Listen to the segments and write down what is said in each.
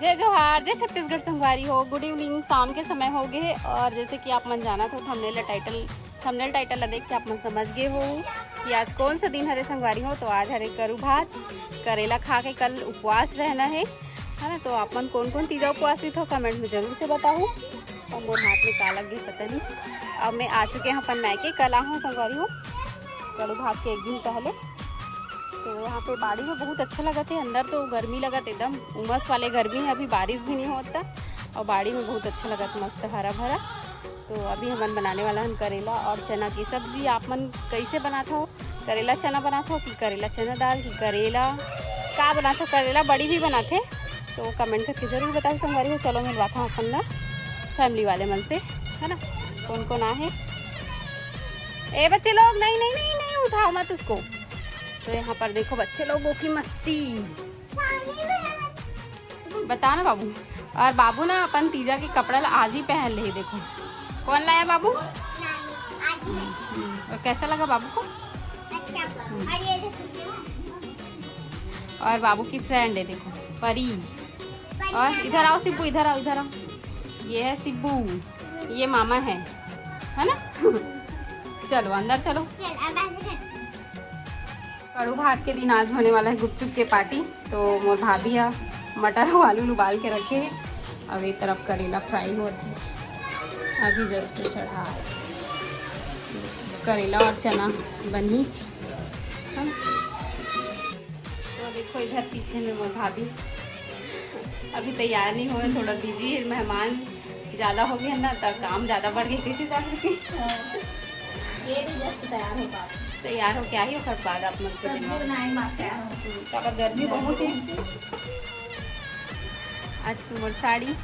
जय जोहार, जय छत्तीसगढ़ संगवारी हो। गुड इवनिंग, शाम के समय हो गए। और जैसे कि आप मन जाना था थंबनेल टाइटल ला देख के आप मन समझ गए हो कि आज कौन सा दिन हरे संगवारी हो। तो आज हरे करू भात करेला खा के कल उपवास रहना है ना। तो आप मन कौन कौन तीजा उपवास हो कमेंट में जरूर से बताओ। और मोर हाथ में का लग गए पता नहीं। अब मैं आ चुके हैं अपन मैके, कल आहूँ संगवारी हो करू भात के एक दिन पहले। तो यहाँ पे बाड़ी में बहुत अच्छा लगा थे। अंदर तो गर्मी लगा था, एकदम उमस वाले गर्मी है। अभी बारिश भी नहीं होता और बाड़ी में बहुत अच्छा लगा था, मस्त हरा भरा। तो अभी हम बनाने वाला हम करेला और चना की सब्जी। आप मन कैसे बनाता हो? करेला चना बनाता हो कि करेला चना दाल कि करेला का बनाता हो? करेला बड़ी भी बनाते, तो कमेंट करके जरूर बताओ संगवारी हो। चलो मिलवाता हूँ अपन ना फैमिली वाले मन से, है ना, कौन कौन आए। ए बच्चे लोग, नहीं नहीं नहीं नहीं उठाओ मत उसको। तो यहाँ पर देखो बच्चे लोगों की मस्ती, बता ना बाबू। और बाबू ना अपन तीजा के कपड़ा आज ही पहन ले। देखो कौन लाया बाबू? और कैसा लगा बाबू को? और बाबू की फ्रेंड है देखो परी। और इधर आओ सिब्बू, इधर आओ इधर आओ। ये है सिब्बू, ये मामा है ना। चलो अंदर चलो। कड़ू भात के दिन आज होने वाला है गुपचुप के पार्टी। तो मोर भाभी है मटर और आलू उबाल के रखे हैं। अब एक तरफ करेला फ्राई होती है, अभी जस्ट चढ़ा करेला और चना बनी। तो देखो इधर पीछे में मोर भाभी अभी तैयार नहीं हुए, थोड़ा बिजी है। मेहमान ज़्यादा हो गए ना, तो काम ज़्यादा बढ़ गई किसी हिसाब से। ये भी जस्ट तैयार हो क्या ही हो बाद आप मतलब गर्मी बहुत है। आज की मोर साड़ी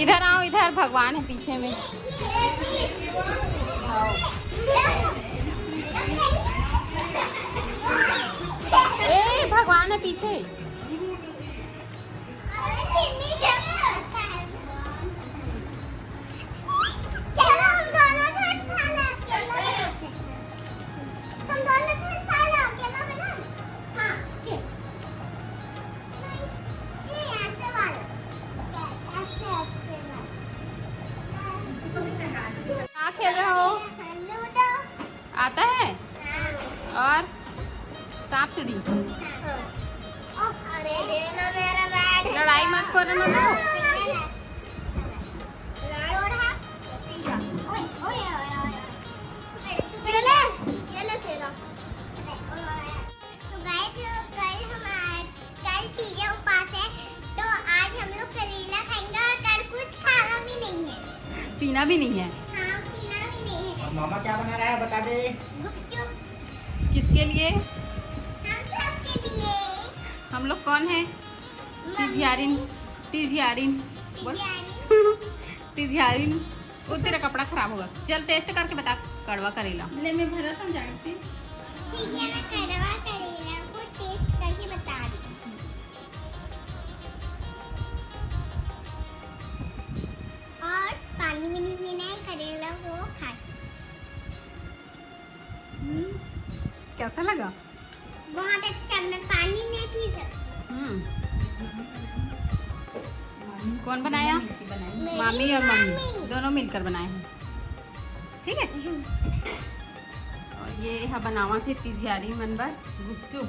इधर आओ, इधर भगवान है पीछे में। ए भगवान है पीछे। खेल रहे हो? आता है? और सांप सीढ़ी लड़ाई मत करो ना। पीना भी नहीं है। हाँ, पीना भी नहीं है। मामा क्या बना रहा है बता दे। गुपचुप। किसके लिए? हम सब के लिए। हम लोग कौन है? तिजियारिन बोल। तिजियारिन। वो तेरा कपड़ा खराब होगा। चल टेस्ट करके बता कड़वा करेला। ले मैं भरा तो जानती। ठीक है, मैं कड़वा करेला को टेस्ट करके बता दूँ। और पानी में नहीं पीना है, करेला को खा। कैसा लगा? बहुत अच्छा। मैं पानी नहीं पी सकती। कौन बनाया? मामी और मम्मी दोनों मिलकर बनाए हैं, ठीक है। और ये है बनावा थे तिजियारी मनबर गुपचुप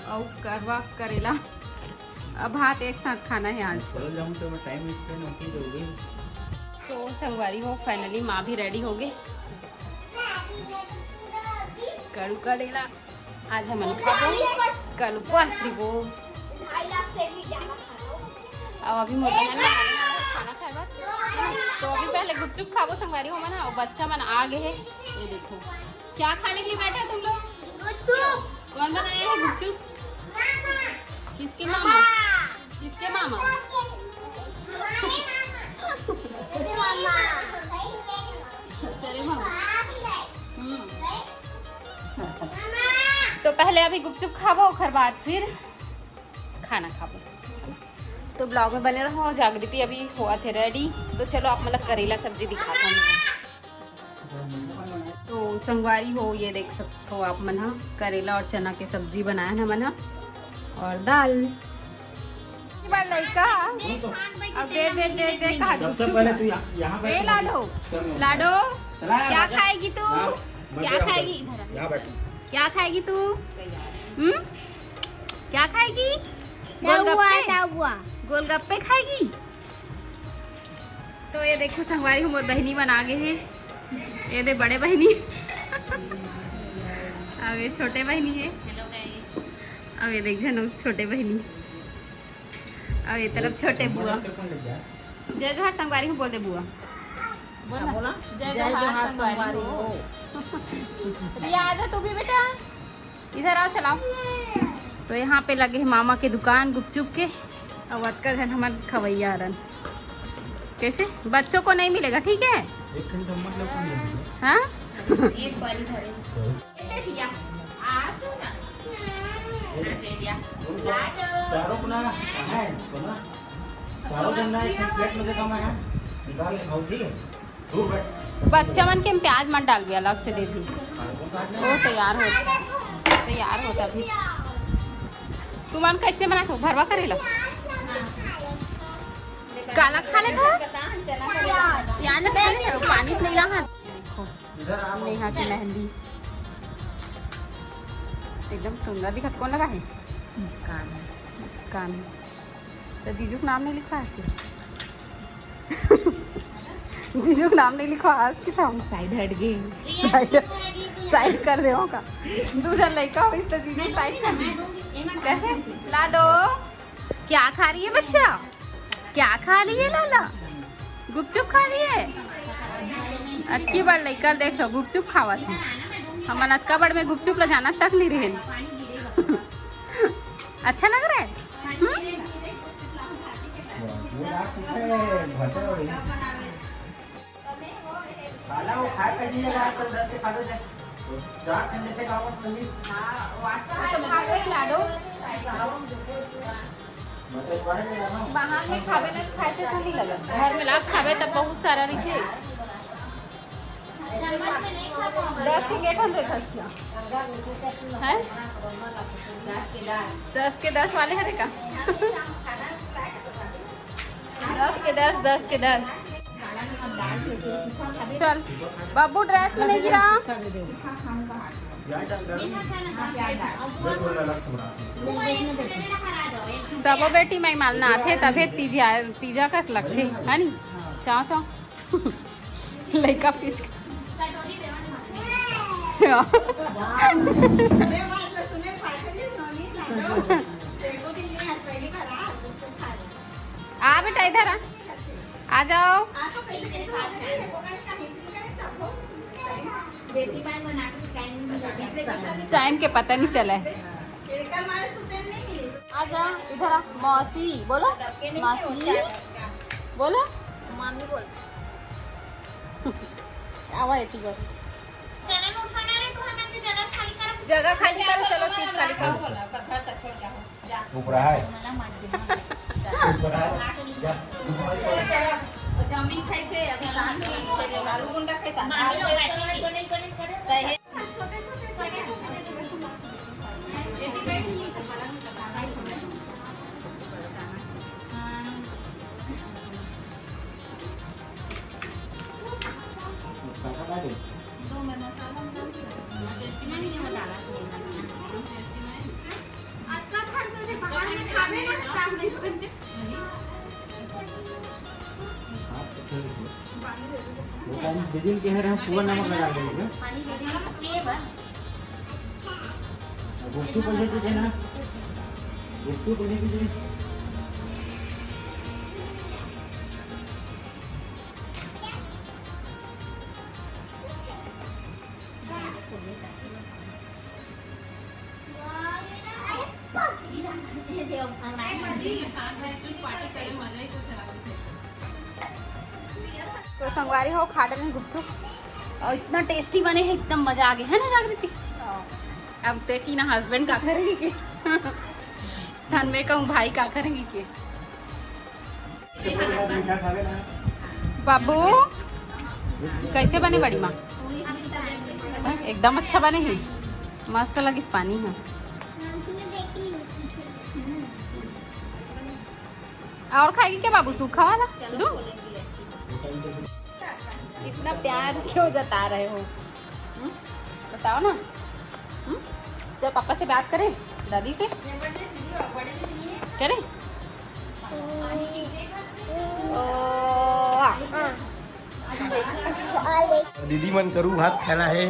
और करवा करेला। अब भात एक साथ खाना है आज। तो संगवारी हो फाइनली माँ भी रेडी हो गए। कड़ू करेला आज हम खाबो, कल उपवास रिबो। अब अभी मोटा है ना खाना खाए, तो अभी पहले गुपचुप खाबो संगवारी हो मना। और बच्चा मन आ गए है, ये देखो क्या खाने के लिए बैठे हो तुम लोग? गुपचुप। कौन बनाया है गुपचुप? किसके मामा? किसके मामा? तेरे मामा। तो पहले अभी गुपचुप खाबो, फिर बाद फिर खाना खाबो। तो ब्लॉग में बने रहो। जागृति अभी हुआ थे रेडी। तो चलो आप मतलब करेला सब्जी दिखाता हूँ। संगवारी हो, ये देख सकते हो आप मन, करेला और चना के सब्जी बनाया ना मन, और दाल। लड़का अब दे दे दे दे कहा सबसे पहले तू यहाँ ए लाडो, लाडो क्या खाएगी तू? क्या खाएगी? यहाँ बैठ। क्या खाएगी तू? क्या खाएगी? गोलगप्पे? गोलगप्पे खाएगी? तो ये देखो संगवारी मोर बहनी बना गए है, ये दे बड़े बहनी अब ये छोटे बहनी है, अब ये देख जनो छोटे बहनी, अब ये तरफ छोटे बुआ। जय जोहार संगवारी हूँ, बोलते बुआ बोला जय जोहार संगवारी हो। रिया आजा तू भी बेटा, इधर आओ चलाओ। तो यहाँ पे लगे है मामा के दुकान गुपचुप के, और वतकर है हमारे खवैया रन। कैसे बच्चों को नहीं मिलेगा, ठीक है? हाँ एक बारी बच्चा मन के प्याज मत डाल भी, अलग से दे दी। वो तैयार होता अभी। तू मन कैसे बना हो? भरवा करेला काला खा ले यार ना, पानी नहीं रहा। नेहा की मेहंदी एकदम सुंदर दिखत। कौन लगा है? मुस्कान। मुस्कान तो जीजू का नाम नहीं लिखा आज जीजू का नाम नहीं लिखा आज की था। साइड हट गई, साइड कर दे का दूसरा लड़का हो इस तो जीजू साइड कर दे। कैसे लाडो क्या खा रही है बच्चा? क्या खा रही है लाला? गुपचुप खा रही है। अटकी बड़ लड़का देख लो गुपचुप खावा थी। हम अनतका बड़ में गुपचुप ले जाना तक नहीं रहे। अच्छा लग रहा है? बाहर में खावे ना खाए तो नहीं लगा, घर में ला खावे तब बहुत सारा रखे। 10 के गेट हम देखा है, 10 के 10 वाले है देखा। 10 के 10, 10 के 10। चल बाबू ड्रेस में नहीं गिरा। सब बेटी मैं मालना आथे तबे तीजा का लगते है नी। चाओ चाओ लड़का पीस आ बेटा इधर आ जाओ। टाइम के पता नहीं चला है। आजा इधर आ। मौसी बोलो, मौसी बोलो, मामी बोल। आवाज आती बस। जगह खाली करो, चलो सीट खाली करो। ऊपर है चाउमीन खाई थे, अभी आलू गुंडा खाई था। दीदी के हैं पूरा नमक लगा देंगे। गुप्तू पैसे तुझे ना, गुप्तू पैसे तुझे। तो संगवारी हो खा डालें गुपचुप और इतना टेस्टी बने हैं, एकदम मजा आ गया है ना जागृति। अब देखी ना हस्बैंड का करेंगे के धन में कहूँ भाई का करेंगे के। बाबू कैसे बने बड़ी माँ? एकदम अच्छा बने है, मस्त लगिस पानी है। और खाएगी क्या बाबू? सूखा वाला दूं? इतना प्यार क्यों जता रहे हो? बताओ ना। जब पापा से बात करें, दादी से करें। दीदी मन करू भात खाना है,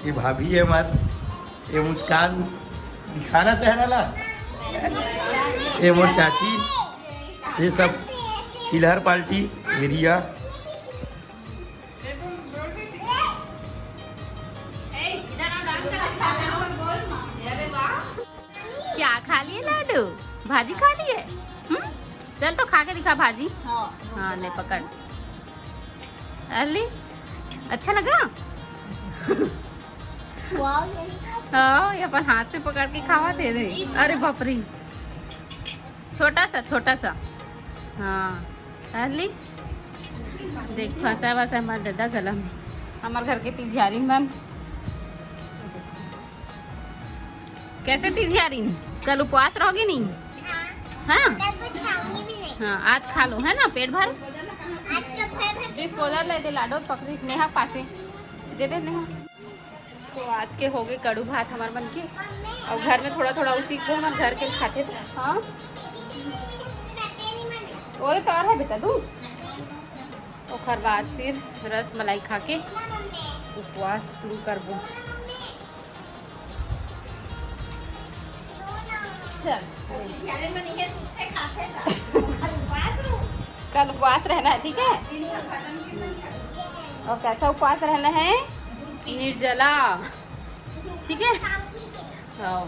ये भाभी है हमार, ये मुस्कान दिखाना चेहरा ला, ये मोर चाची, ये सब चिल्हर पार्टी एरिया। क्या खा लिए लाडू? भाजी खा लिए? चल तो खा के दिखा भाजी। हाँ ले पकड़। अली अच्छा लगा? हाँ, ये अपन हाथ से पकड़ के खावा दे दे। अरे बाप रे, छोटा सा। हाँ अली देख, फंसा वसा हमार दादा गला में। हमारे घर के तिजहारीन बन। कैसे तिजहारीन? कल उपवास रहोगी नहीं? हाँ हाँ, आज खा लो है ना, पेट भर। डिस्पोजल ले दे लाडो, पकड़ी स्नेहा पासे दे दे नेहा। तो आज के हो गए कड़ू भात हमारे बन के, और घर में थोड़ा थोड़ा उसी को हमारे घर के खाते थे। हाँ वही तो और है बेटा दूँ। और बाद फिर रस मलाई खा के उपवास शुरू करबो। चल कल उपवास रहना है, ठीक है? और कैसा उपवास रहना है? निर्जला, ठीक है? हाँ।